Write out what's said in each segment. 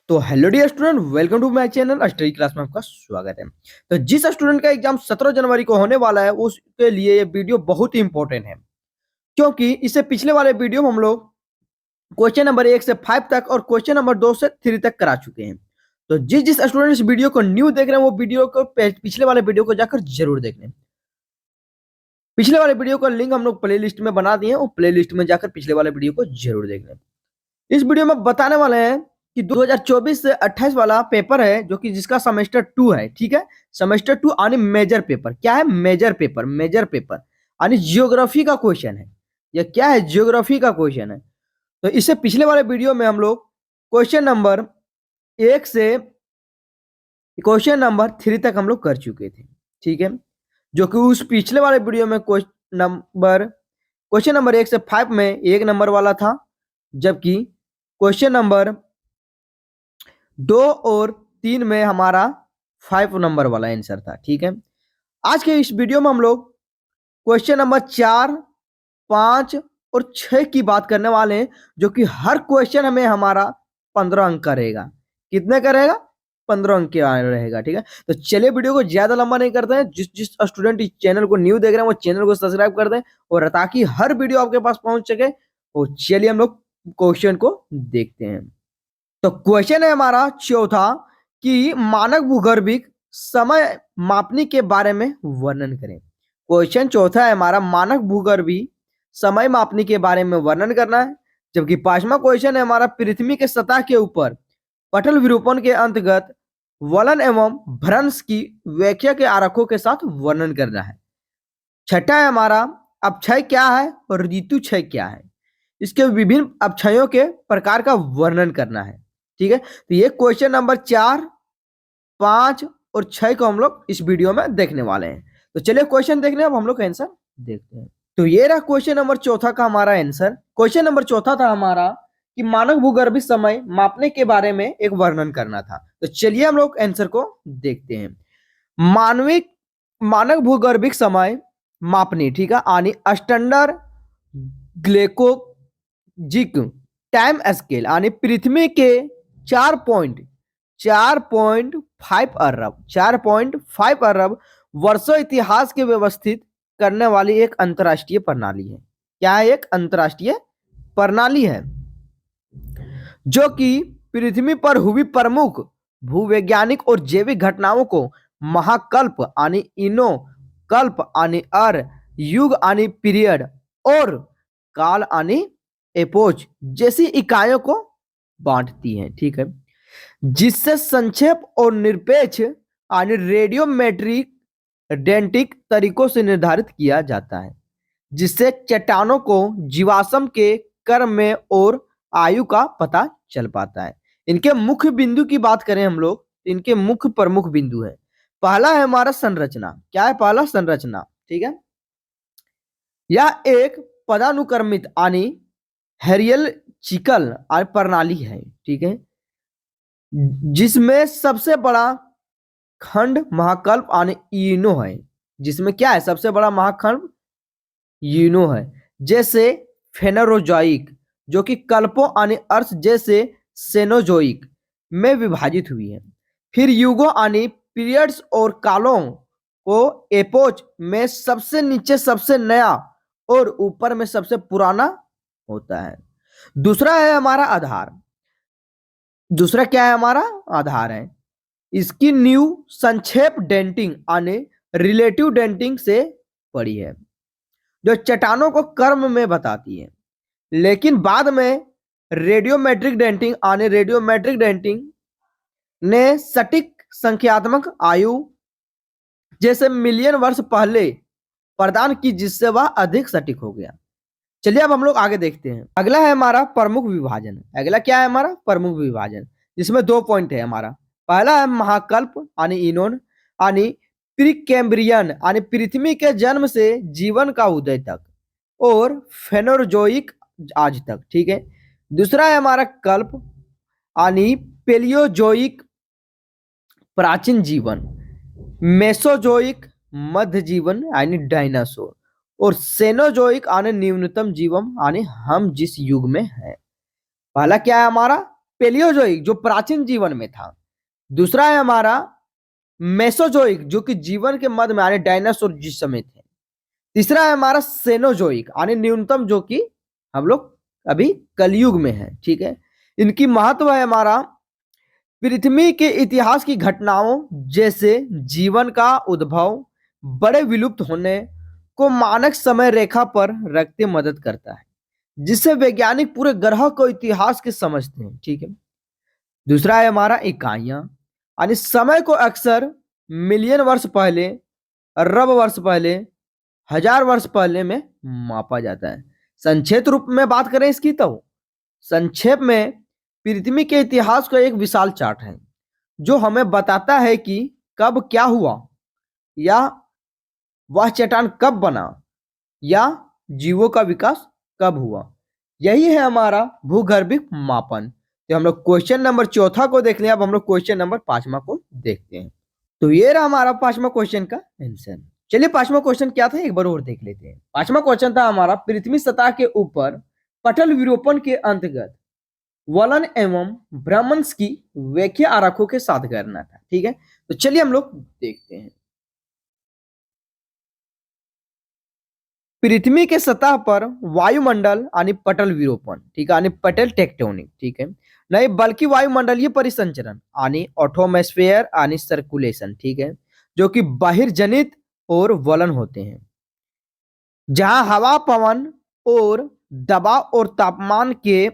तो hello dear student, welcome to my channel study class में आपका स्वागत है। तो जिस स्टूडेंट का एग्जाम 17 जनवरी को होने वाला है उसके लिए ये वीडियो बहुत ही इंपॉर्टेंट है, क्योंकि इससे पिछले वाले वीडियो में हम लोग क्वेश्चन नंबर 1 से 5 तक और क्वेश्चन नंबर 2 से 3 तक करा चुके हैं। तो जिस जिस स्टूडेंट इस वीडियो को न्यू देख रहे हैं वो वीडियो को पिछले वाले वीडियो को जाकर जरूर देख लें। पिछले वाले वीडियो का लिंक हम लोग प्ले लिस्ट में बना दिए हैं, वो प्ले लिस्ट में जाकर पिछले वाले वीडियो को जरूर देख लें। इस वीडियो में बताने वाले हैं कि 2024 से 28 वाला पेपर है जो कि जिसका सेमेस्टर 2 है। ठीक है, सेमेस्टर 2 यानी मेजर पेपर। क्या है? Major paper. मेजर पेपर यानी जियोग्राफी का क्वेश्चन है। यह क्या है? जियोग्राफी का क्वेश्चन है। तो इससे पिछले वाले वीडियो में हम लोग क्वेश्चन नंबर 1 से क्वेश्चन नंबर 3 तक हम लोग कर चुके थे। ठीक है, जो कि उस पिछले वाले वीडियो में क्वेश्चन नंबर 1 से 5 में 1 नंबर वाला था, जबकि क्वेश्चन नंबर 2 और 3 में हमारा 5 नंबर वाला आंसर था। ठीक है, आज के इस वीडियो में हम लोग क्वेश्चन नंबर 4, 5 और 6 की बात करने वाले हैं, जो कि हर क्वेश्चन हमें हमारा 15 अंक का रहेगा। कितने का रहेगा? 15 अंक का रहेगा। ठीक है, तो चलिए वीडियो को ज्यादा लंबा नहीं करते हैं। जिस जिस स्टूडेंट इस चैनल को न्यू देख रहे हैं वो चैनल को सब्सक्राइब कर दें, और ताकि हर वीडियो आपके पास पहुंच सके। तो चलिए हम लोग क्वेश्चन को देखते हैं। तो क्वेश्चन है हमारा चौथा कि मानक भूगर्भिक समय मापनी के बारे में वर्णन करें। क्वेश्चन चौथा है हमारा मानक भूगर्भिक समय मापनी के बारे में वर्णन करना है। जबकि पांचवा क्वेश्चन है हमारा पृथ्वी के सतह के ऊपर पटल विरूपण के अंतर्गत वलन एवं भ्रंश की व्याख्या के आरेखों के साथ वर्णन करना है। छठा है हमारा अपक्षय क्या है और ऋतु क्षय क्या है, इसके विभिन्न अपक्षयों के प्रकार का वर्णन करना है। ठीक है, तो ये क्वेश्चन नंबर 4, 5 और 6 को हम लोग इस वीडियो में देखने वाले हैं। तो चलिए क्वेश्चन देखने, अब हम लोग आंसर देखते हैं। तो ये रहा क्वेश्चन नंबर चौथा का हमारा आंसर। क्वेश्चन नंबर चौथा था हमारा कि मानक भूगर्भिक समय मापने के बारे में एक वर्णन करना था। तो चलिए हम लोग आंसर को देखते हैं। मानक भूगर्भिक समय मापनी, ठीक है, यानी स्टैंडर्ड ग्लेकोजिक टाइम स्केल, यानी पृथ्वी के 4.5 अरब वर्षों इतिहास के व्यवस्थित करने वाली एक अंतरराष्ट्रीय प्रणाली है। क्या है? एक अंतरराष्ट्रीय प्रणाली है जो कि पृथ्वी पर हुई प्रमुख भूवैज्ञानिक और जैविक घटनाओं को महाकल्प यानी इनो, कल्प यानी अर, युग यानी पीरियड और काल यानी एपोच जैसी इकाइयों को बांटती है। ठीक है, जिससे संक्षेप और निरपेक्ष यानी रेडियोमेट्रिक डेंटिक तरीकों से निर्धारित किया जाता है, जिससे चट्टानों को जीवाश्म के क्रम में और आयु का पता चल पाता है। इनके मुख्य बिंदु की बात करें हम लोग, इनके मुख्य प्रमुख बिंदु है। पहला है हमारा संरचना। क्या है? पहला संरचना। ठीक है, यह एक पदानुक्रमित यानी हेरियलचिकल प्रणाली है। ठीक है, जिसमें सबसे बड़ा खंड महाकल्प यानी ईनो है। जिसमें क्या है? सबसे बड़ा महाखंड यूनो है। जैसे फेनोरोजोइक जो कि कल्पों यानी अर्थ जैसे सेनोजोइक में विभाजित हुई है। फिर युगों यानी पीरियड्स और कालों को एपोच में सबसे नीचे सबसे नया और ऊपर में सबसे पुराना होता है। दूसरा है हमारा आधार। दूसरा क्या है? हमारा आधार है। इसकी न्यू संक्षेप डेंटिंग यानी रिलेटिव डेंटिंग से पड़ी है, जो चट्टानों को क्रम में बताती है। लेकिन बाद में रेडियोमेट्रिक डेंटिंग यानी रेडियोमेट्रिक डेंटिंग ने सटीक संख्यात्मक आयु जैसे मिलियन वर्ष पहले प्रदान की, जिससे वह अधिक सटीक हो गया। चलिए अब हम लोग आगे देखते हैं। अगला है हमारा प्रमुख विभाजन। अगला क्या है? हमारा प्रमुख विभाजन, जिसमें 2 पॉइंट है हमारा। पहला है महाकल्प यानी इनोन यानी प्रीकैम्ब्रियन यानी पृथ्वी के जन्म से जीवन का उदय तक, और फेनोरजोइक आज तक। ठीक है, दूसरा है हमारा कल्प यानी पेलियोजोइक प्राचीन जीवन, मेसोजोइक मध्य जीवन यानी डायनासोर, और सेनोजोइक यानी न्यूनतम जीवन यानी हम जिस युग में है। पहला क्या है हमारा? पेलियोजोइक जो प्राचीन जीवन में था। दूसरा है हमारा मेसोजोइक जो कि जीवन के मध्य में यानी डायनासोर जिस समय थे। तीसरा है हमारा सेनोजोइक यानी न्यूनतम जो कि हम लोग अभी कलयुग में है। ठीक है, इनकी महत्व है हमारा पृथ्वी के इतिहास की घटनाओं जैसे जीवन का उद्भव, बड़े विलुप्त होने को मानक समय रेखा पर रखते मदद करता है, जिससे वैज्ञानिक पूरे ग्रह को इतिहास के समझते हैं। ठीक है, दूसरा है हमारा इकाइयां यानी समय को अक्सर मिलियन वर्ष पहले, अरब वर्ष पहले, हजार वर्ष पहले में मापा जाता है। संक्षेप रूप में बात करें इसकी तो संक्षेप में पृथ्वी के इतिहास का एक विशाल चार्ट है जो हमें बताता है कि कब क्या हुआ, या वह चट्टान कब बना, या जीवों का विकास कब हुआ। यही है हमारा भूगर्भिक मापन। तो हम लोग क्वेश्चन नंबर चौथा को देख लिया, अब हम लोग क्वेश्चन नंबर पांचवा को देखते हैं। तो ये रहा हमारा पांचवा क्वेश्चन का आंसर। चलिए पांचवा क्वेश्चन क्या था एक बार और देख लेते हैं। पांचवा क्वेश्चन था हमारा पृथ्वी सतह के ऊपर पटल विरूपण के अंतर्गत वलन एवं भ्रमंश की व्याख्या आरेखों के साथ करना था। ठीक है, तो चलिए हम लोग देखते हैं। पृथ्वी के सतह पर वायुमंडल यानी पटल विरूपण, ठीक है, यानी पटल टेक्टोनिक, ठीक है, नहीं बल्कि वायुमंडलीय परिसंचरण यानी ऑटोमॉस्फेयर यानी सर्कुलेशन, ठीक है, जो कि बहिर्जनित और वलन होते हैं, जहां हवा, पवन और दबाव और तापमान के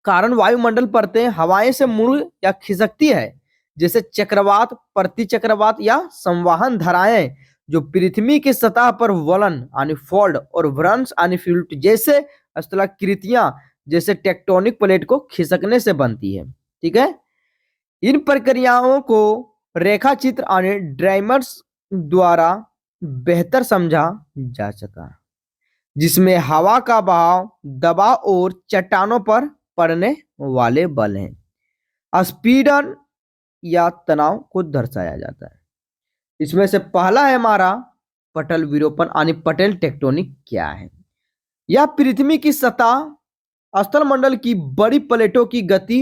कारण वायुमंडल परतें हवाएं से मुड़ या खिसकती है, जैसे चक्रवात, प्रतिचक्रवात या संवहन धाराएं जो पृथ्वी की सतह पर वलन यानी फोल्ड और भ्रंश यानी फ्लूट जैसे स्थलाकृतियां जैसे टेक्टोनिक प्लेट को खिसकने से बनती है। ठीक है, इन प्रक्रियाओं को रेखा चित्र यानी ड्राइमर्स द्वारा बेहतर समझा जा सका, जिसमें हवा का बहाव, दबाव और चट्टानों पर पड़ने वाले बल हैं स्पीडन या तनाव को दर्शाया जाता है। इसमें से पहला है हमारा पटल विरूपण यानी पटल टेक्टोनिक क्या है। यह पृथ्वी की सतह स्थल मंडल की बड़ी प्लेटों की गति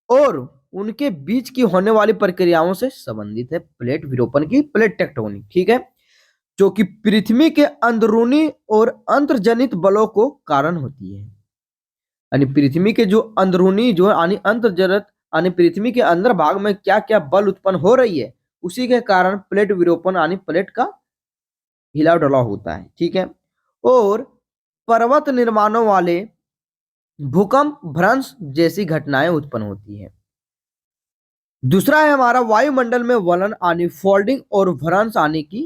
और उनके बीच की होने वाली प्रक्रियाओं से संबंधित है। प्लेट विरूपण की प्लेट टेक्टोनिक, ठीक है, जो कि पृथ्वी के अंदरूनी और अंतर्जनित बलों को कारण होती है। यानी पृथ्वी के जो अंदरूनी जो यानी अंतर्जनित यानी पृथ्वी के अंदर भाग में क्या क्या बल उत्पन्न हो रही है, उसी के कारण प्लेट विरूपण यानी प्लेट का हिलाव डलाव होता है। ठीक है, और पर्वत निर्माणों वाले भूकंप, भ्रंश जैसी घटनाएं उत्पन्न होती है। दूसरा है हमारा वायुमंडल में वलन यानी फोल्डिंग और भ्रंश आने की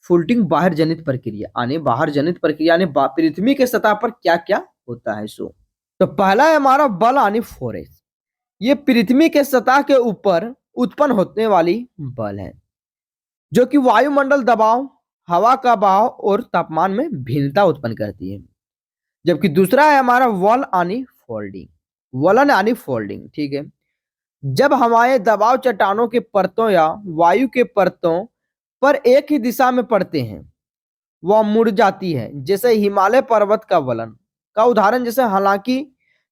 फुल्टिंग बाहर जनित प्रक्रिया यानी बाहर जनित प्रक्रिया यानी पृथ्वी के सतह पर क्या क्या होता है। सो तो पहला है हमारा बल यानी फोर्स। ये पृथ्वी के सतह के ऊपर उत्पन्न होने वाली बल है जो कि वायुमंडल दबाव, हवा का बहाव और तापमान में भिन्नता उत्पन्न करती है। जबकि दूसरा है हमारा वल यानी फोल्डिंग, वलन यानी फोल्डिंग, ठीक है, जब हवाएं दबाव चट्टानों के परतों या वायु के परतों पर एक ही दिशा में पड़ते हैं वह मुड़ जाती है, जैसे हिमालय पर्वत का वलन का उदाहरण। जैसे हालांकि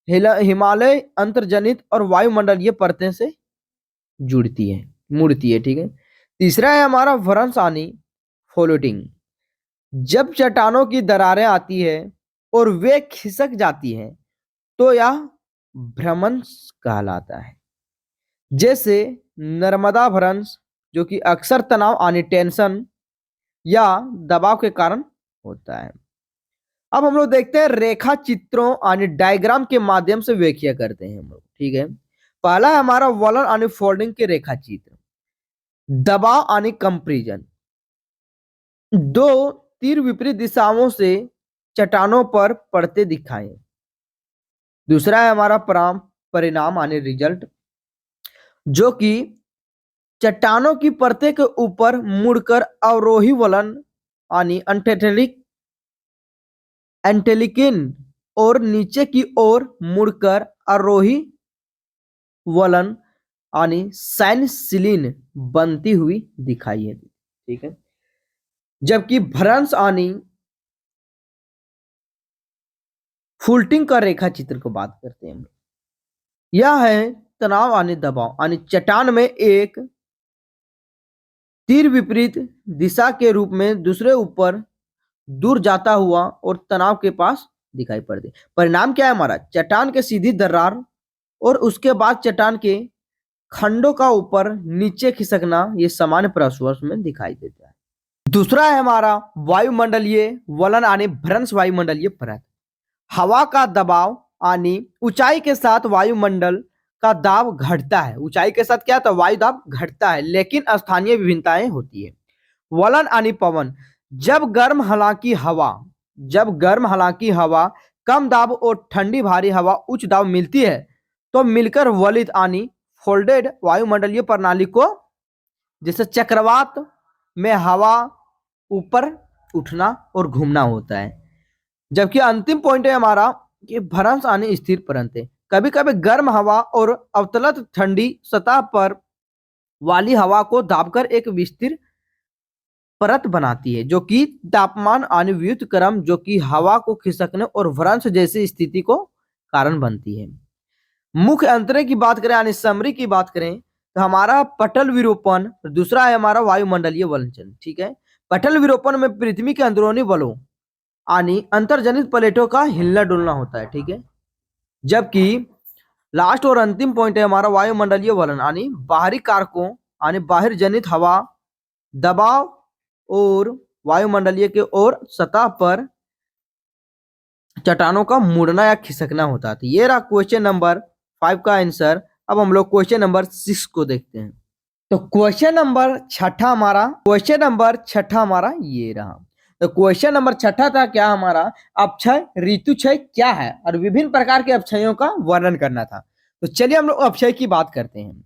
हिमालय अंतर्जनित और वायुमंडलीय परतें से जुड़ती है, मुड़ती है। ठीक है, तीसरा है हमारा भ्रंश यानी फ्लोटिंग, जब चट्टानों की दरारें आती है और वे खिसक जाती हैं तो यह भ्रमंश कहलाता है। जैसे नर्मदा भ्रंश जो कि अक्सर तनाव यानी टेंशन या दबाव के कारण होता है। अब हम लोग देखते हैं रेखा चित्रों यानी डायग्राम के माध्यम से व्याख्या करते हैं हम लोग। ठीक है, पहला है हमारा वलन यानी फोल्डिंग के रेखा चित्र। दबाव यानी कंप्रेशन, दो तीर विपरीत दिशाओं से चट्टानों पर पड़ते दिखाएं। दूसरा है हमारा परिणाम यानी रिजल्ट, जो कि चट्टानों की परतें के ऊपर मुड़कर अवरोही वलन यानी एंटेलिकिन और नीचे की ओर मुड़कर आरोही वलन यानी साइनसिलिन बनती हुई दिखाई है। ठीक है, जबकि भ्रंश यानी फुल्टिंग का रेखा चित्र को बात करते हैं हम। यह है तनाव यानी दबाव यानी चट्टान में एक तीर विपरीत दिशा के रूप में दूसरे ऊपर दूर जाता हुआ और तनाव के पास दिखाई पड़ती। परिणाम क्या है हमारा, चट्टान के सीधी दरार और उसके बाद चट्टान के खंडों का ऊपर नीचे खिसकना, ये सामान्य प्रश्वास में दिखाई देता है। दूसरा है हमारा वायुमंडलीय वलन यानी भ्रंश वायुमंडलीय परत। हवा का दबाव यानी ऊंचाई के साथ वायुमंडल का दाब घटता है। ऊंचाई के साथ क्या था, वायु दाब घटता है, लेकिन स्थानीय विभिन्नताएं होती है। वलन यानी पवन। जब गर्म हालांकि हवा कम दाब और ठंडी भारी हवा उच्च दाब मिलती है तो मिलकर वलित यानी फोल्डेड वायुमंडलीय प्रणाली को, जैसे चक्रवात में हवा ऊपर उठना और घूमना होता है। जबकि अंतिम पॉइंट है हमारा कि भ्रंश यानी स्थिर परंतें। कभी कभी गर्म हवा और अवतलत ठंडी सतह पर वाली हवा को दाबकर एक विस्तीर्ण परत बनाती है, जो कि तापमान यानी व्युत्क्रम क्रम, जो कि हवा को खिसकने और भ्रंश जैसी स्थिति को कारण बनती है। मुख्य अंतरे की बात करें यानी समरी की बात करें तो हमारा पटल विरूपण, दूसरा है हमारा वायुमंडलीय वलनचन। ठीक है, पटल विरूपण में पृथ्वी के अंदरूनी बलों यानी अंतर्जनित प्लेटों का हिलना डुलना होता है। ठीक है, जबकि लास्ट और अंतिम पॉइंट है हमारा वायुमंडलीय वलन यानी बाहरी कारकों यानी बाहर जनित हवा दबाव और वायुमंडलीय के और सतह पर चट्टानों का मुड़ना या खिसकना होता है। तो ये रहा क्वेश्चन नंबर 5 का आंसर। अब हम लोग क्वेश्चन नंबर 6 को देखते हैं। तो क्वेश्चन नंबर छठा हमारा ये रहा। तो क्वेश्चन नंबर छठा था क्या हमारा, अपक्षय ऋतुक्षय क्या है और विभिन्न प्रकार के अपक्षयों का वर्णन करना था। तो चलिए हम लोग अपक्षय की बात करते हैं।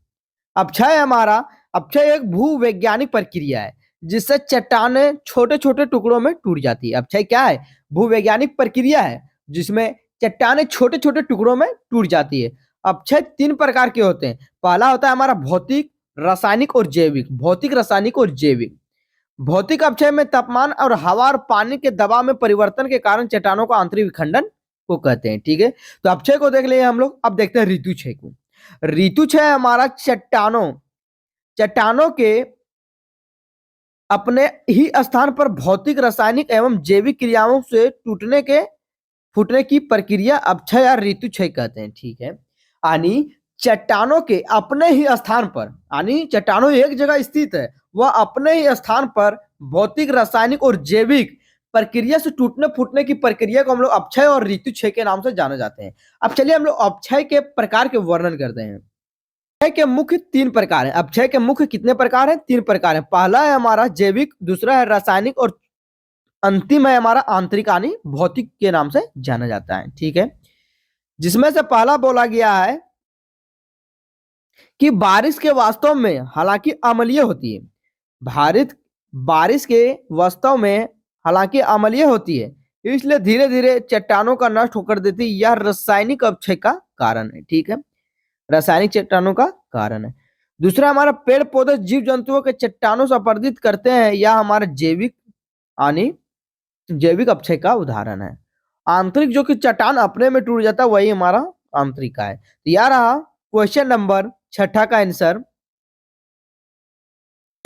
अपक्षय एक भूवैज्ञानिक प्रक्रिया है जिससे चट्टानें छोटे छोटे टुकड़ों में टूट जाती है। अपक्षय क्या है, भूवैज्ञानिक प्रक्रिया है जिसमें चट्टानें छोटे छोटे टुकड़ों में टूट जाती है। अपक्षय 3 प्रकार के होते हैं। पहला होता है हमारा भौतिक, रासायनिक और जैविक। भौतिक, रासायनिक और जैविक। भौतिक अपक्षय में तापमान और हवा और पानी के दबाव में परिवर्तन के कारण चट्टानों का आंतरिक विखंडन को कहते हैं। ठीक है, तो अपक्षय को देख लिए हम लोग। अब देखते हैं ऋतुक्षय को। ऋतुक्षय हमारा चट्टानों के अपने ही स्थान पर भौतिक, रासायनिक एवं जैविक क्रियाओं से फूटने की प्रक्रिया अपक्षय या ऋतुक्षय कहते हैं। ठीक है, यानी चट्टानों के अपने ही स्थान पर, यानी चट्टानों एक जगह स्थित है, वह अपने ही स्थान पर भौतिक, रासायनिक और जैविक प्रक्रिया से टूटने फूटने की प्रक्रिया को हम लोग अपक्षय और ऋतुक्षय के नाम से जाने जाते हैं। अब चलिए हम लोग अपक्षय के प्रकार के वर्णन करते हैं। अपक्षय के मुख्य 3 प्रकार हैं। अपक्षय के मुख्य कितने प्रकार हैं, 3 प्रकार हैं। पहला है हमारा जैविक, दूसरा है रासायनिक और अंतिम है हमारा आंतरिक यानी भौतिक के नाम से जाना जाता है। ठीक है, जिसमें से पहला बोला गया है कि बारिश के वास्तव में हालांकि अम्लीय होती है। बारिश के वास्तव में हालांकि अम्लीय होती है, इसलिए धीरे धीरे चट्टानों का नष्ट होकर देती है। यह रासायनिक अपक्षय का कारण है। ठीक है, रासायनिक चट्टानों का कारण है। दूसरा हमारा पेड़ पौधे जीव जंतुओं के चट्टानों से अपरदित करते हैं, यह हमारा जैविक यानी जैविक अपक्षय का उदाहरण है। आंतरिक जो कि चट्टान अपने में टूट जाता है, वही हमारा आंतरिक का है। तो यह रहा क्वेश्चन नंबर 6 का आंसर।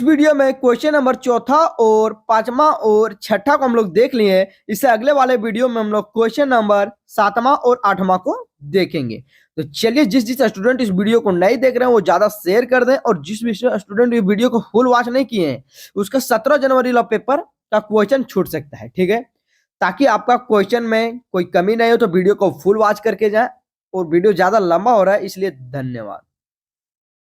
इस वीडियो में क्वेश्चन नंबर 4 और 5वां और 6 को हम लोग देख लिए हैं। इससे अगले वाले वीडियो में हम लोग क्वेश्चन नंबर 7वां और 8वां को देखेंगे। तो चलिए, जिस स्टूडेंट इस वीडियो को नहीं देख रहे हैं वो ज्यादा शेयर कर दें, और जिस भी स्टूडेंट इस वीडियो को फुल वॉच नहीं किए हैं उसका 17 जनवरी वाला पेपर का क्वेश्चन छूट सकता है। ठीक है, ताकि आपका क्वेश्चन में कोई कमी नहीं हो तो वीडियो को फुल वॉच करके जाए। और वीडियो ज्यादा लंबा हो रहा है इसलिए धन्यवाद।